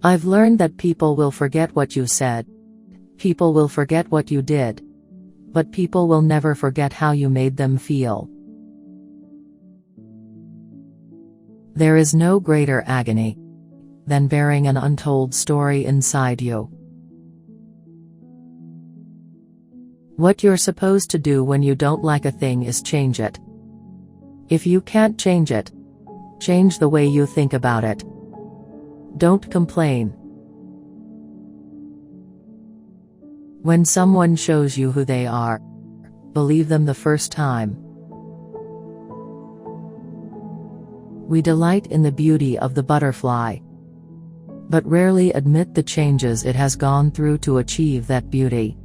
I've learned that people will forget what you said. People will forget what you did. But people will never forget how you made them feel. There is no greater agony than bearing an untold story inside you. What you're supposed to do when you don't like a thing is change it. If you can't change it, change the way you think about it. Don't complain. When someone shows you who they are, believe them the first time. We delight in the beauty of the butterfly, but rarely admit the changes it has gone through to achieve that beauty.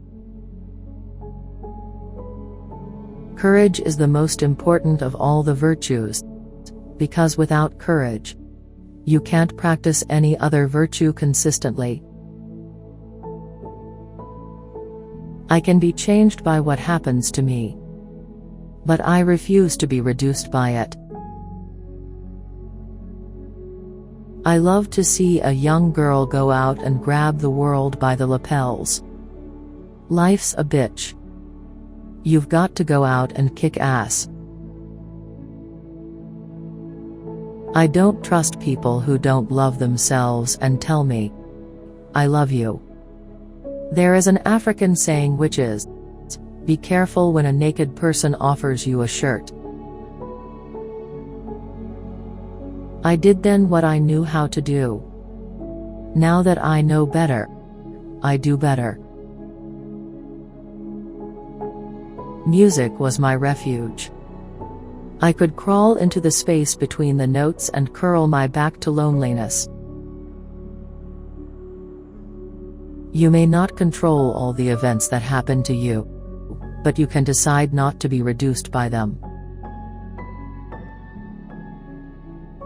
Courage is the most important of all the virtues, because without courage, you can't practice any other virtue consistently. I can be changed by what happens to me, but I refuse to be reduced by it. I love to see a young girl go out and grab the world by the lapels. Life's a bitch. You've got to go out and kick ass. I don't trust people who don't love themselves and tell me, "I love you." There is an African saying which is, "Be careful when a naked person offers you a shirt." I did then what I knew how to do. Now that I know better, I do better. Music was my refuge. I could crawl into the space between the notes and curl my back to loneliness. You may not control all the events that happen to you, but you can decide not to be reduced by them.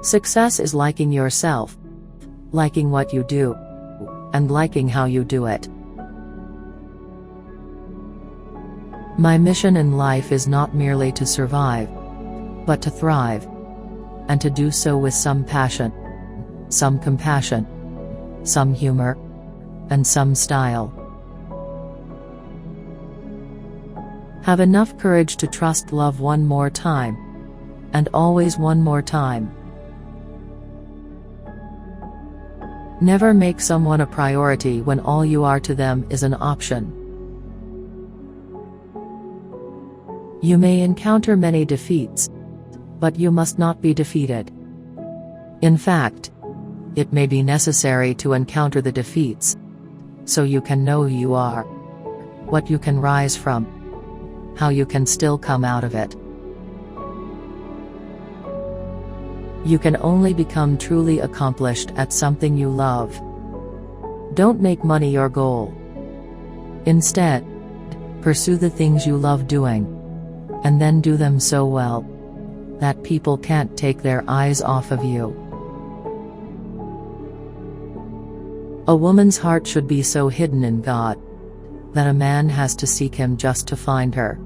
Success is liking yourself, liking what you do, and liking how you do it. My mission in life is not merely to survive, but to thrive, and to do so with some passion, some compassion, some humor, and some style. Have enough courage to trust love one more time, and always one more time. Never make someone a priority when all you are to them is an option. You may encounter many defeats, but you must not be defeated. In fact, it may be necessary to encounter the defeats, so you can know who you are, what you can rise from, how you can still come out of it. You can only become truly accomplished at something you love. Don't make money your goal. Instead, pursue the things you love doing, and then do them so well that people can't take their eyes off of you. A woman's heart should be so hidden in God that a man has to seek him just to find her.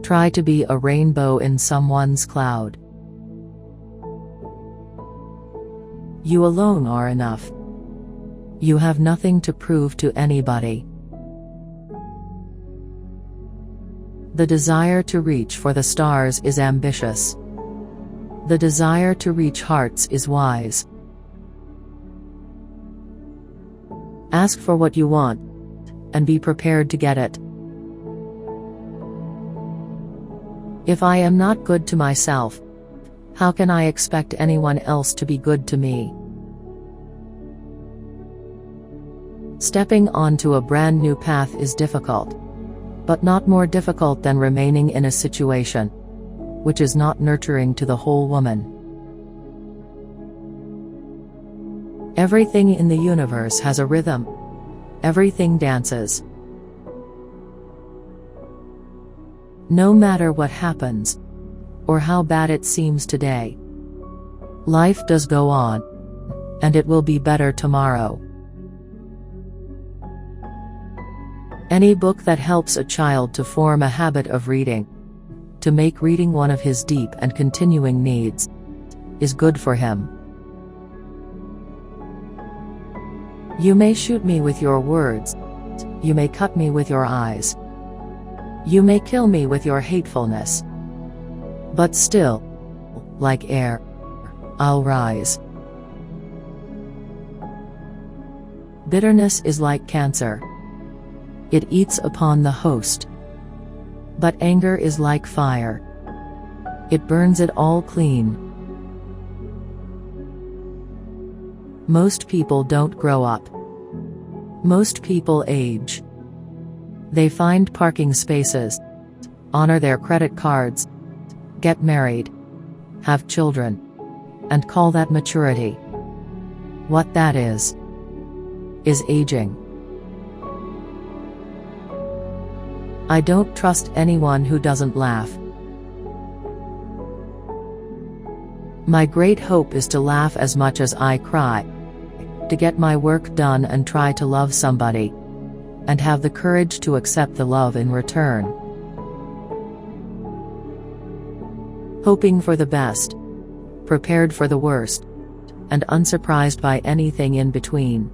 Try to be a rainbow in someone's cloud. You alone are enough. You have nothing to prove to anybody. The desire to reach for the stars is ambitious. The desire to reach hearts is wise. Ask for what you want, and be prepared to get it. If I am not good to myself, how can I expect anyone else to be good to me? Stepping onto a brand new path is difficult, but not more difficult than remaining in a situation which is not nurturing to the whole woman. Everything in the universe has a rhythm. Everything dances. No matter what happens, or how bad it seems today, life does go on, and it will be better tomorrow. Any book that helps a child to form a habit of reading, to make reading one of his deep and continuing needs, is good for him. You may shoot me with your words. You may cut me with your eyes. You may kill me with your hatefulness. But still, like air, I'll rise. Bitterness is like cancer. It eats upon the host. But anger is like fire. It burns it all clean. Most people don't grow up. Most people age. They find parking spaces, honor their credit cards, get married, have children, and call that maturity. What that is aging. I don't trust anyone who doesn't laugh. My great hope is to laugh as much as I cry, to get my work done and try to love somebody, and have the courage to accept the love in return. Hoping for the best, prepared for the worst, and unsurprised by anything in between.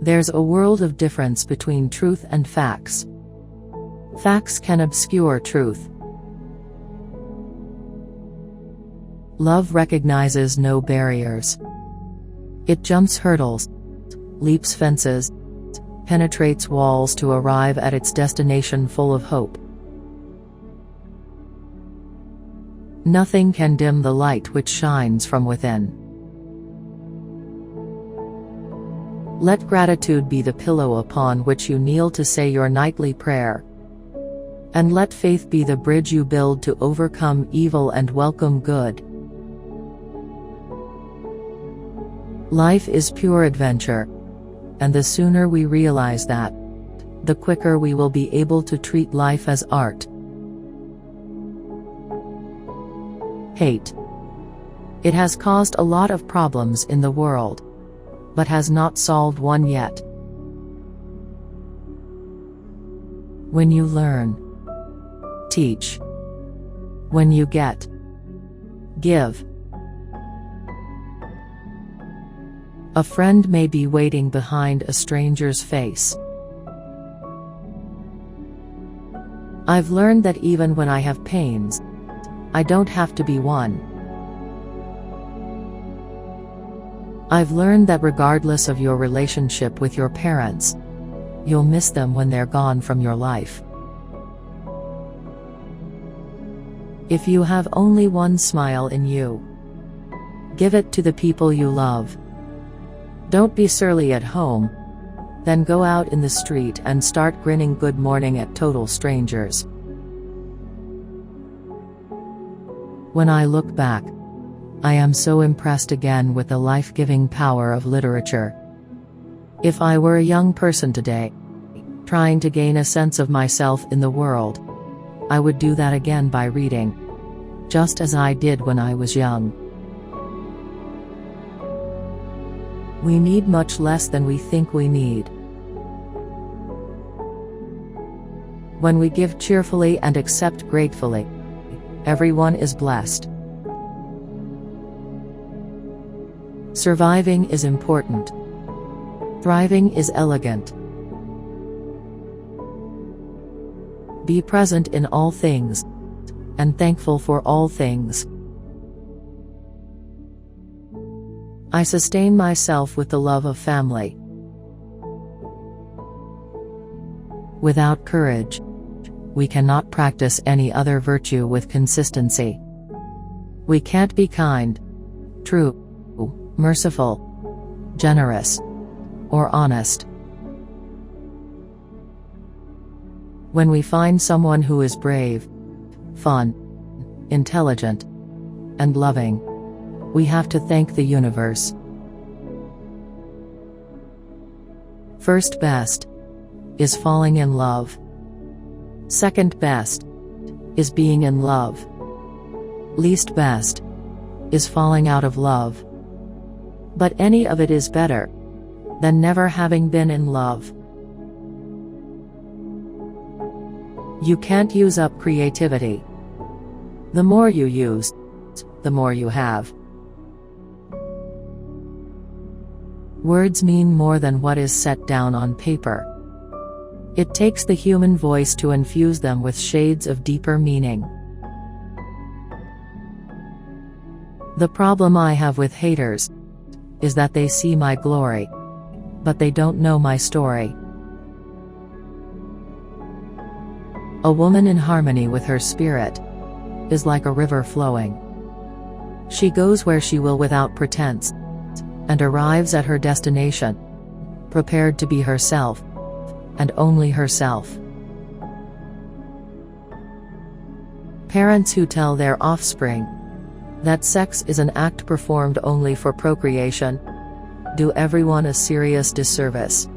There's a world of difference between truth and facts. Facts can obscure truth. Love recognizes no barriers. It jumps hurdles, leaps fences, penetrates walls to arrive at its destination full of hope. Nothing can dim the light which shines from within. Let gratitude be the pillow upon which you kneel to say your nightly prayer. And let faith be the bridge you build to overcome evil and welcome good. Life is pure adventure, and the sooner we realize that, the quicker we will be able to treat life as art. Hate. It has caused a lot of problems in the world, but has not solved one yet. When you learn, teach. When you get, give. A friend may be waiting behind a stranger's face. I've learned that even when I have pains, I don't have to be one. I've learned that regardless of your relationship with your parents, you'll miss them when they're gone from your life. If you have only one smile in you, give it to the people you love. Don't be surly at home, then go out in the street and start grinning good morning at total strangers. When I look back, I am so impressed again with the life-giving power of literature. If I were a young person today, trying to gain a sense of myself in the world, I would do that again by reading, just as I did when I was young. We need much less than we think we need. When we give cheerfully and accept gratefully, everyone is blessed. Surviving is important. Thriving is elegant. Be present in all things, and thankful for all things. I sustain myself with the love of family. Without courage, we cannot practice any other virtue with consistency. We can't be kind, true, merciful, generous, or honest. When we find someone who is brave, fun, intelligent, and loving, we have to thank the universe. First best is falling in love. Second best is being in love. Least best is falling out of love. But any of it is better than never having been in love. You can't use up creativity. The more you use, the more you have. Words mean more than what is set down on paper. It takes the human voice to infuse them with shades of deeper meaning. The problem I have with haters is that they see my glory, but they don't know my story. A woman in harmony with her spirit is like a river flowing. She goes where she will without pretense, and arrives at her destination, prepared to be herself, and only herself. Parents who tell their offspring that sex is an act performed only for procreation do everyone a serious disservice.